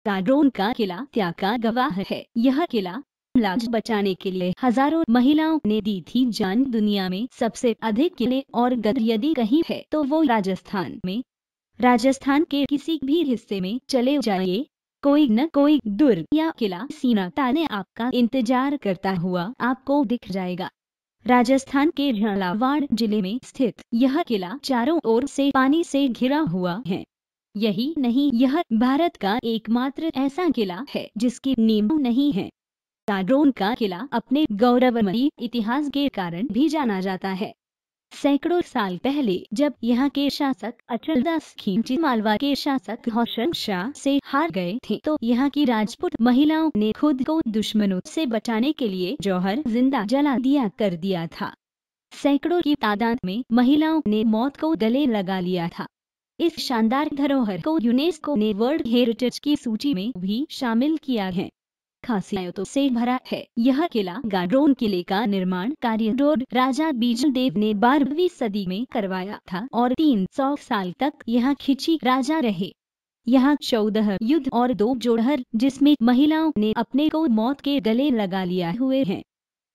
गाड्रोन का किला त्याग का गवाह है। यह किला लाज बचाने के लिए हजारों महिलाओं ने दी थी जान। दुनिया में सबसे अधिक किले और गढ़ यदि कहीं है तो वो राजस्थान में। राजस्थान के किसी भी हिस्से में चले जाइए, कोई न कोई दुर्ग या किला सीना ताने आपका इंतजार करता हुआ आपको दिख जाएगा। राजस्थान के झालावाड़ जिले में स्थित यह किला चारों ओर से पानी से घिरा हुआ है। यही नहीं, यह भारत का एकमात्र ऐसा किला है जिसकी नींव नहीं है। गाड्रोन का किला अपने गौरवमयी इतिहास के कारण भी जाना जाता है। सैकड़ों साल पहले जब यहाँ के शासक अचलदास खिलजी मालवा के शासक हौशन शाह से हार गए थे तो यहाँ की राजपूत महिलाओं ने खुद को दुश्मनों से बचाने के लिए जौहर जिंदा जला दिया था। सैकड़ों की तादाद में महिलाओं ने मौत को गले लगा लिया था। इस शानदार धरोहर को यूनेस्को ने वर्ल्ड हेरिटेज की सूची में भी शामिल किया है। खासियतों से भरा है यह किला। गाड्रोन किले का निर्माण कार्य राजा बीजलदेव ने 12वीं सदी में करवाया था और 300 साल तक यहाँ खिची राजा रहे। यहाँ 14 युद्ध और 2 जोड़हर जिसमें महिलाओं ने अपने को मौत के गले लगा लिया हुए हैं।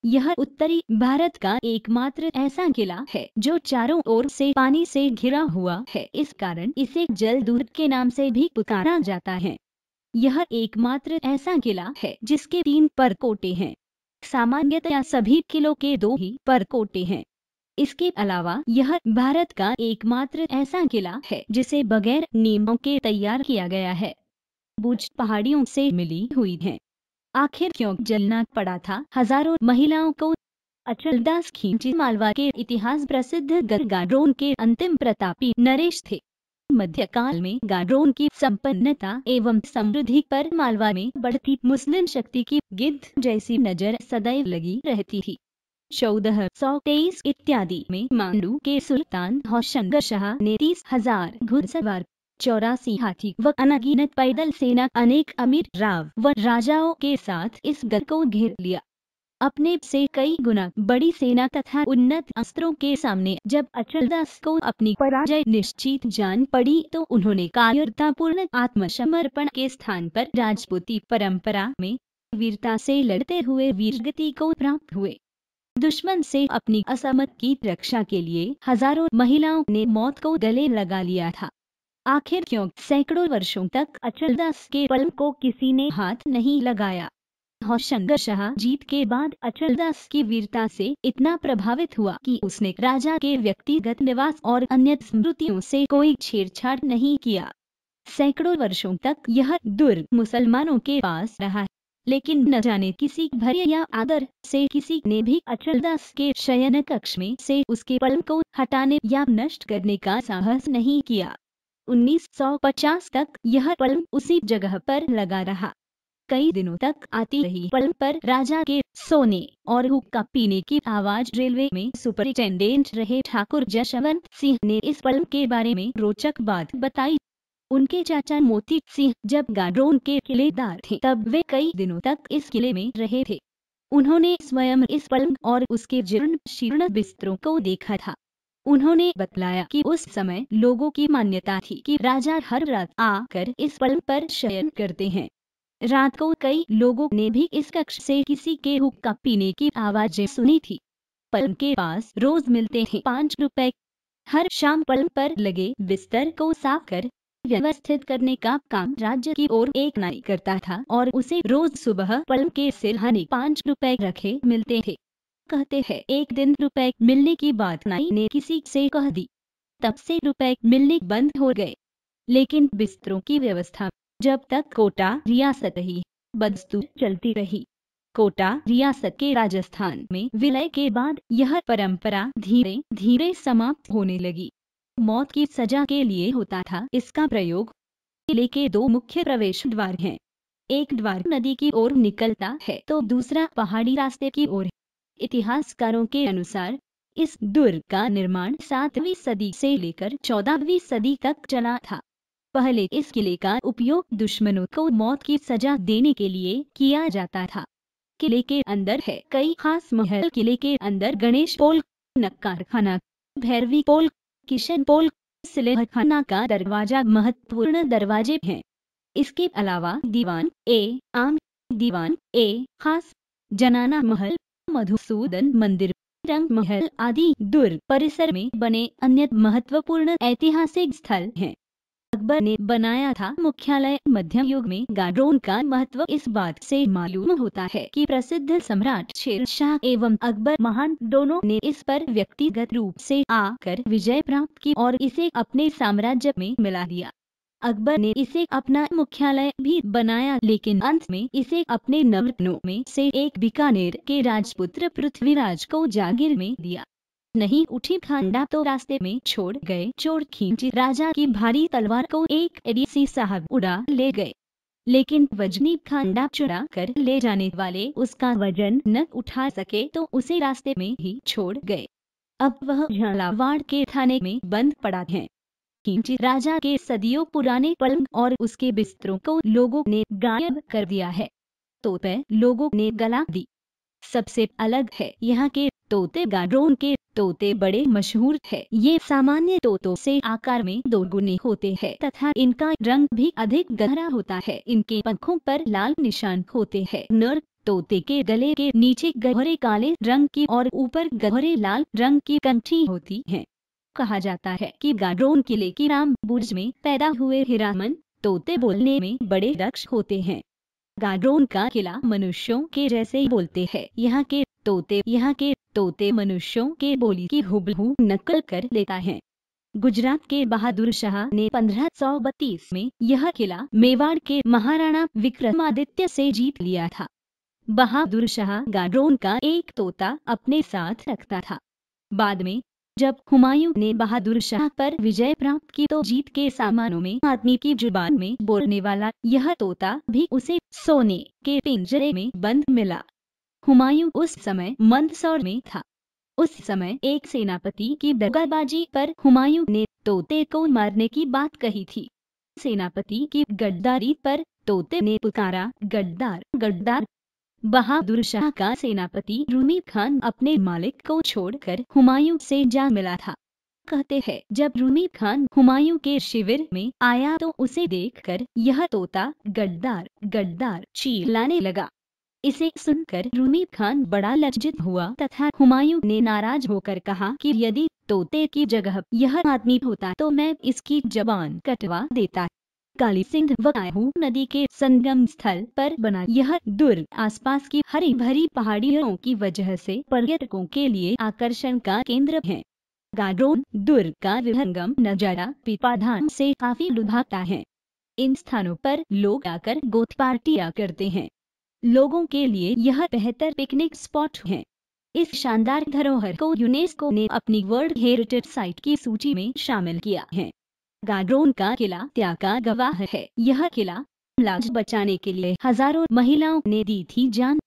यह उत्तरी भारत का एकमात्र ऐसा किला है जो चारों ओर से पानी से घिरा हुआ है। इस कारण इसे जल दुर्ग के नाम से भी पुकारा जाता है। यह एकमात्र ऐसा किला है जिसके 3 परकोटे हैं। सामान्यतया सभी किलों के 2 ही परकोटे हैं। इसके अलावा यह भारत का एकमात्र ऐसा किला है जिसे बगैर नींवों के तैयार किया गया है। बुर्ज पहाड़ियों से मिली हुई है। आखिर क्यों जलना पड़ा था हजारों महिलाओं को? अचलदास खिलजी मालवा के इतिहास प्रसिद्ध गाड्रोन के अंतिम प्रतापी नरेश थे। मध्यकाल में गाड्रोन की संपन्नता एवं समृद्धि पर मालवा में बढ़ती मुस्लिम शक्ति की गिद्ध जैसी नजर सदैव लगी रहती थी। 1423 इत्यादि में मांडू के सुल्तान हौशंग शाह ने 30,000 घुड़सवार, 84 हाथी व अनगिनत पैदल सेना, अनेक अमीर राव व राजाओं के साथ इस गढ़ को घेर लिया। अपने से कई गुना बड़ी सेना तथा उन्नत अस्त्रों के सामने जब अचलदास को अपनी पराजय निश्चित जान पड़ी तो उन्होंने कायरतापूर्ण आत्मसमर्पण के स्थान पर राजपूती परंपरा में वीरता से लड़ते हुए वीरगति को प्राप्त हुए। दुश्मन से अपनी असमत की रक्षा के लिए हजारों महिलाओं ने मौत को गले लगा लिया था। आखिर क्यों सैकड़ों वर्षों तक अचलदास के पलंग को किसी ने हाथ नहीं लगाया? हौशंग शाह जीत के बाद अचलदास की वीरता से इतना प्रभावित हुआ कि उसने राजा के व्यक्तिगत निवास और अन्य स्मृतियों से कोई छेड़छाड़ नहीं किया। सैकड़ों वर्षों तक यह दुर्ग मुसलमानों के पास रहा, लेकिन न जाने किसी भय या आदर से किसी ने भी अचलदास के शयन कक्ष में से उसके पलंग को हटाने या नष्ट करने का साहस नहीं किया। 1950 तक यह पलंग उसी जगह पर लगा रहा। कई दिनों तक आती रही पलंग पर राजा के सोने और हुक्का पीने की आवाज। रेलवे में सुपरिटेंडेंट रहे ठाकुर जशवंत सिंह ने इस पलंग के बारे में रोचक बात बताई। उनके चाचा मोती सिंह जब गाड्रोन के किलेदार थे तब वे कई दिनों तक इस किले में रहे थे। उन्होंने स्वयं इस पलंग और उसके जीर्ण शीर्ण बिस्तरों को देखा था। उन्होंने बतलाया कि उस समय लोगों की मान्यता थी कि राजा हर रात आकर इस पलंग पर शयन करते हैं। रात को कई लोगों ने भी इस कक्ष से किसी के हुक्का पीने की आवाजें सुनी थी। पलंग के पास रोज मिलते थे 5 रुपए। हर शाम पलंग पर लगे बिस्तर को साफ कर व्यवस्थित करने का काम राज्य की ओर एक नाई करता था और उसे रोज सुबह पलंग के सिरहाने 5 रुपए रखे मिलते थे। कहते हैं एक दिन रुपए मिलने की बात नाई ने किसी से कह दी, तब से रुपए मिलने बंद हो गए। लेकिन बिस्तरों की व्यवस्था जब तक कोटा रियासत रही बदस्तूर चलती रही। कोटा रियासत के राजस्थान में विलय के बाद यह परंपरा धीरे धीरे समाप्त होने लगी। मौत की सजा के लिए होता था इसका प्रयोग। किले के 2 मुख्य प्रवेश द्वार हैं। एक द्वार नदी की ओर निकलता है तो दूसरा पहाड़ी रास्ते की ओर। इतिहासकारों के अनुसार इस दुर्ग का निर्माण 7वीं सदी से लेकर 14वीं सदी तक चला था। पहले इस किले का उपयोग दुश्मनों को मौत की सजा देने के लिए किया जाता था। किले के अंदर है कई खास महल। किले के अंदर गणेश पोल, नक्कार खाना, भैरवी पोल, किशन पोल, सिलेह खाना का दरवाजा महत्वपूर्ण दरवाजे हैं। इसके अलावा दीवान ए आम, दीवान ए खास, जनाना महल, मधुसूदन मंदिर, रंग महल आदि दुर्ग परिसर में बने अन्य महत्वपूर्ण ऐतिहासिक स्थल हैं। अकबर ने बनाया था मुख्यालय। मध्यम युग में गाड्रोन का महत्व इस बात से मालूम होता है कि प्रसिद्ध सम्राट शेर शाह एवं अकबर महान दोनों ने इस पर व्यक्तिगत रूप से आकर विजय प्राप्त की और इसे अपने साम्राज्य में मिला दिया। अकबर ने इसे अपना मुख्यालय भी बनाया, लेकिन अंत में इसे अपने नवरत्नों में से एक बीकानेर के राजपुत्र पृथ्वीराज को जागीर में दिया। नहीं उठी खांडा तो रास्ते में छोड़ गए। चोर खींची राजा की भारी तलवार को एक एडीसी साहब उड़ा ले गए, लेकिन वजनी खांडा चुरा कर ले जाने वाले उसका वजन न उठा सके तो उसे रास्ते में ही छोड़ गए। अब वह झालावाड़ के थाने में बंद पड़ा है। खींची राजा के सदियों पुराने पलंग और उसके बिस्तरों को लोगों ने गायब कर दिया है। तोते लोगों ने गला दी। सबसे अलग है यहाँ के तोते। गाड्रोन के तोते बड़े मशहूर है। ये सामान्य तोतों से आकार में दोगुने होते हैं तथा इनका रंग भी अधिक गहरा होता है। इनके पंखों पर लाल निशान होते हैं। नर तोते के गले के नीचे गहरे काले रंग की और ऊपर गहरे लाल रंग की कंठी होती है। कहा जाता है कि गाड्रोन किले की राम बुर्ज में पैदा हुए हिरामन तोते बोलने में बड़े दक्ष होते हैं। गाड्रोन का किला मनुष्यों के जैसे ही बोलते हैं। यहाँ के तोते मनुष्यों के बोली की हुबहू नकल कर लेता है। गुजरात के बहादुर शाह ने 1532 में यह किला मेवाड़ के महाराणा विक्रमादित्य से जीत लिया था। बहादुर शाह गाड्रोन का एक तोता अपने साथ रखता था। बाद में जब हुमायूं ने बहादुर शाह पर विजय प्राप्त की तो जीत के सामानों में आदमी की जुबान में बोलने वाला यह तोता भी उसे सोने के पिंजरे में बंद मिला। हुमायूं उस समय मंदसौर में था। उस समय एक सेनापति की दगाबाजी पर हुमायूं ने तोते को मारने की बात कही थी। सेनापति की गद्दारी पर तोते ने पुकारा, गद्दार गद्दार। बहादुर शाह का सेनापति रूमी खान अपने मालिक को छोड़कर हुमायूं से जा मिला था। कहते हैं जब रूमी खान हुमायूं के शिविर में आया तो उसे देखकर यह तोता गद्दार गद्दार चिल्लाने लगा। इसे सुनकर रूमी खान बड़ा लज्जित हुआ तथा हुमायूं ने नाराज होकर कहा कि यदि तोते की जगह यह आदमी होता तो मैं इसकी जबान कटवा देता। काली सिंध व कायहू नदी के संगम स्थल पर बना यह दुर्ग आसपास की हरी भरी पहाड़ियों की वजह से पर्यटकों के लिए आकर्षण का केंद्र है। गाड्रोन दुर्ग का विहंगम नजारा पीपाधान से काफी लुभाता है। इन स्थानों पर लोग आकर गोट पार्टियां करते हैं। लोगों के लिए यह बेहतर पिकनिक स्पॉट है। इस शानदार धरोहर को यूनेस्को ने अपनी वर्ल्ड हेरिटेज साइट की सूची में शामिल किया है। गाड्रोन का किला त्याग का गवाह है। यह किला लाज बचाने के लिए हजारों महिलाओं ने दी थी जान।